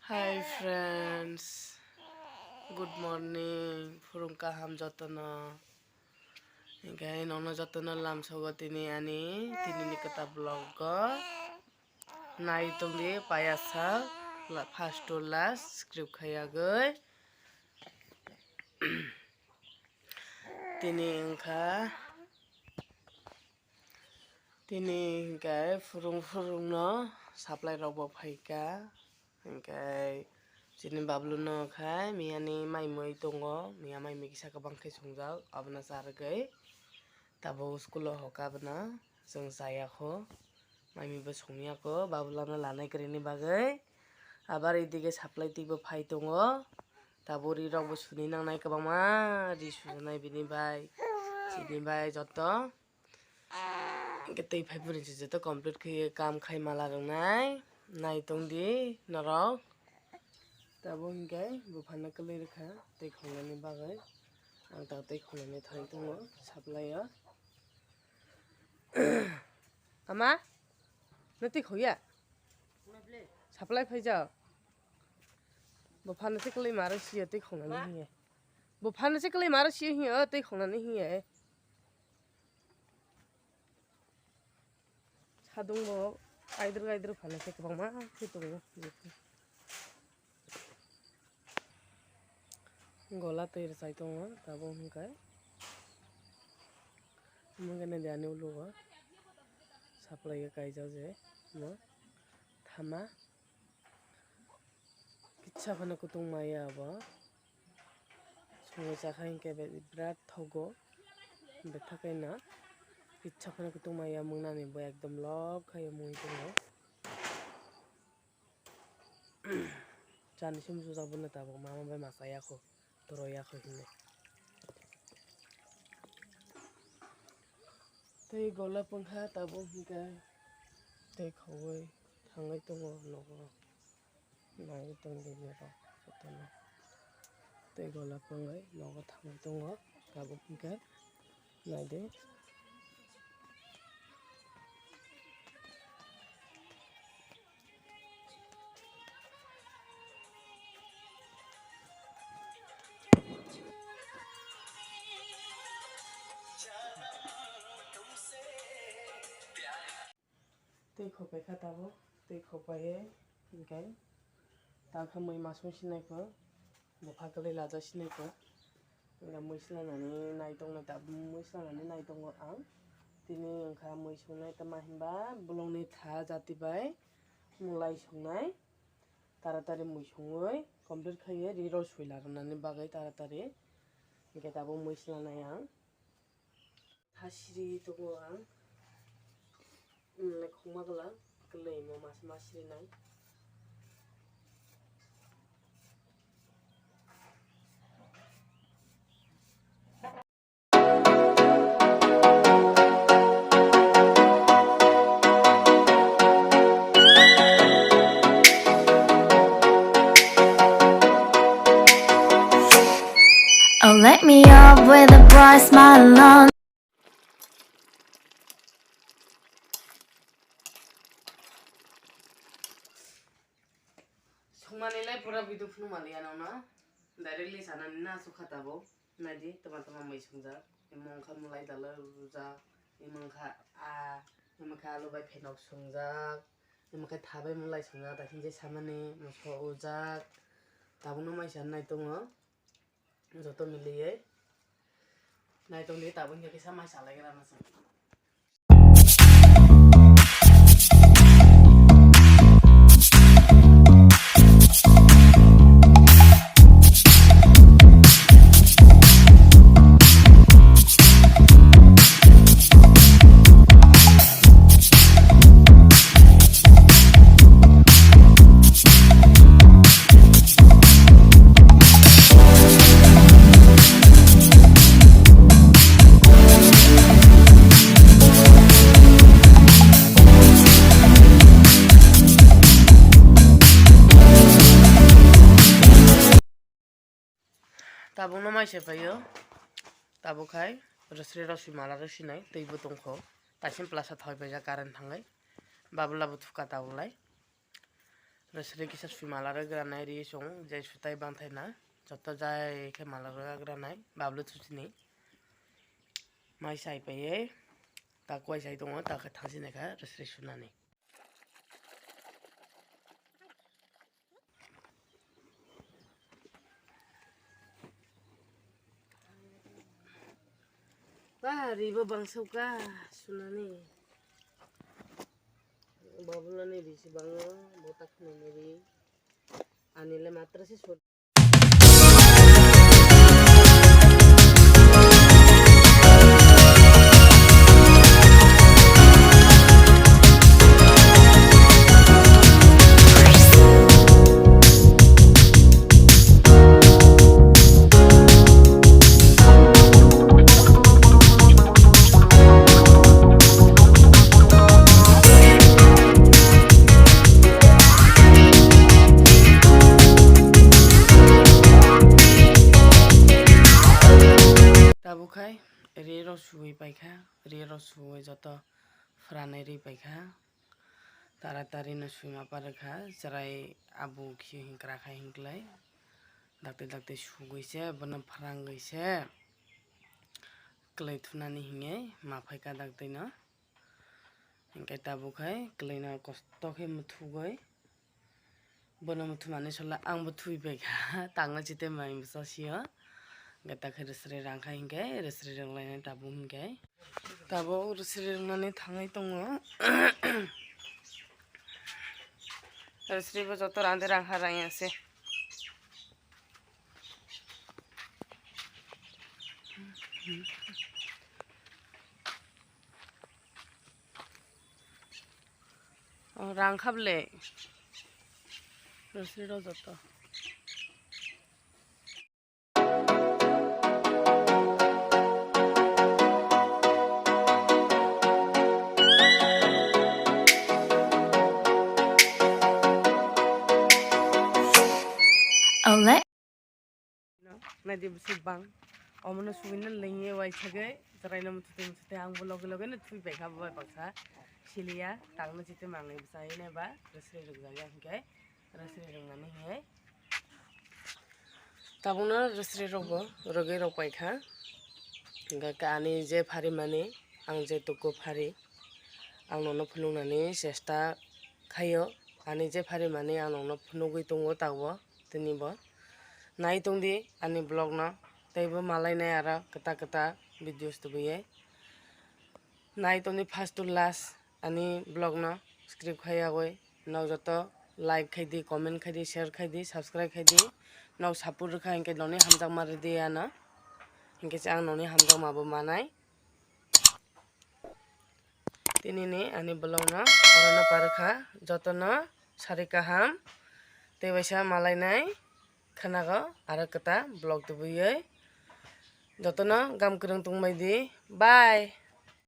Hi friends, good morning. Furung kaham jotono. Ingkay nono jotono lam sogo tini ni kata vlog go. Nai tongdi payasa first to last script khaya goi. Tini ingkay furung no supply robo phaika. Ingkay Sini bablu no khai miyani mai moi tongo miya mai mi kisa kabang khai songjak abna sargai tabo school hoka bna jong saya kho mai mi bo songya ko babula no lanai krini bagai abar idige supply tik bo phai tongo tabo ri rok bo suni nangnai kabangma ri sunai bini bai sini bai joto tei phai puri joto complete khiye kam khai mala rongnai nai tongdi norok tabo hingkay bufana kalai rekha tei khongnani bagai ang ta tei khongnani thai tongo supply o ama nati khoya supply phaija bufana se kalai maro siya tei khongnani hiye bufana se kalai maro siya hiye tei khongnani hiye sadung bo aidur phana se kabangma khai tongo gola tei sai tongo tabo hingkay mungkane dani ulugo supply kaijak je no thama kitsa phano kutung maya abo songo chakha hingkay birat thogo bethakai na kitsa phano kutung maya mungnani bo ekdom lob khai mui tongo chani sum sujak bonna tabo mama bai masaya kho toroya kho hine tei gola pangkha tabo hingkay tei khawai thangai tongo nogo nai tongdi nero jotono tei gola pangai nogo thangai tongo tabo hingkay naide tei khopai kha tabo tei khopai hingkay takha mui masung sinai ko bufa kalai laja sinai ko hingkay mui sinanani nai tongnai tabo mui sinanani nai tongo ang tini wngkha mui songnai tama himba bolongni tha jati bai mulai songnai taratari mui songoi complete khaiye riro suila rwnani bagai taratari hingkay tabo mui sinanai ang tha siri tongo ang khongma gala kalai mo ma sirinai Oh, let me up with a bright smile on. chmani lai pura bidu phunu malia na directly sanani na su khatabo nadi tama mai sungja emong kha mulai dala ruja emong kha alu bai phenok sungja emong kha thabai mulai sungja ta hinje samani moso ujak tabungno mai san nai tongo joto miliye nai tongdi tabung ke kisa mai salai gra na sang tabung no mai se payo tabo khai rosri mala rosi nai teibo tongkho tasim plasa thoi beja current thangai babula bu thuka tabulai resri kisa sui malara granai ri song jai sutai bantai na joto jai ke malara granai bablu chusini mai sai paye ta koi sai dong ta ka thangsi ka resri sunani ba ribo bangso ka sunani babulani ri si bango botak ni ri anile matra si sur tabukai rero suwi paikha rero suwi joto franai ri paikha taratari no sui ma parakha jarai abu khi hinkra khai hinklai dakte suguise bana phranguise klai thunani hinge ma phaika dakte no hinkai tabukai klai na kosto khe muthugoi bana muthu mane sola angbo thui paikha tangna chite mai musasio gata khe resri rangkha hinkai resri ranglai tabu hinkai tabo resri rangnani thangai tongo resri bo joto rande rangkha rangi ase rangkhable resri ro joto Oh, let na di bisi bang omono suwina lenge wai sagai jarai na mutute angbo loge na thui bai khaba bai baksa silia tangna chite mangai bsai ne ba resri rungjaga hinkai resri rungmani he tabuna resri rogo roge rok paikha ga kani je phari mani ang je tuko phari ang nono phunungnani chesta khayo ani je phari mani ang nono phunugui tongo tawo tini bo nai tongdi ani blog no teibo malai nai ara kata videos tubuye nai tongdi first to last ani blog no script khayagoi nok joto like khaidi comment khaidi share khaidi subscribe khaidi nok support kha hinke noni hamjak mari dia na hinke ang noni hamjak mabo manai tini ni ani blog no orona parakha joto no sari kaham tebaisa malai nai khanago ara kata blog tubuye jotono gam kurung tungmai di bye.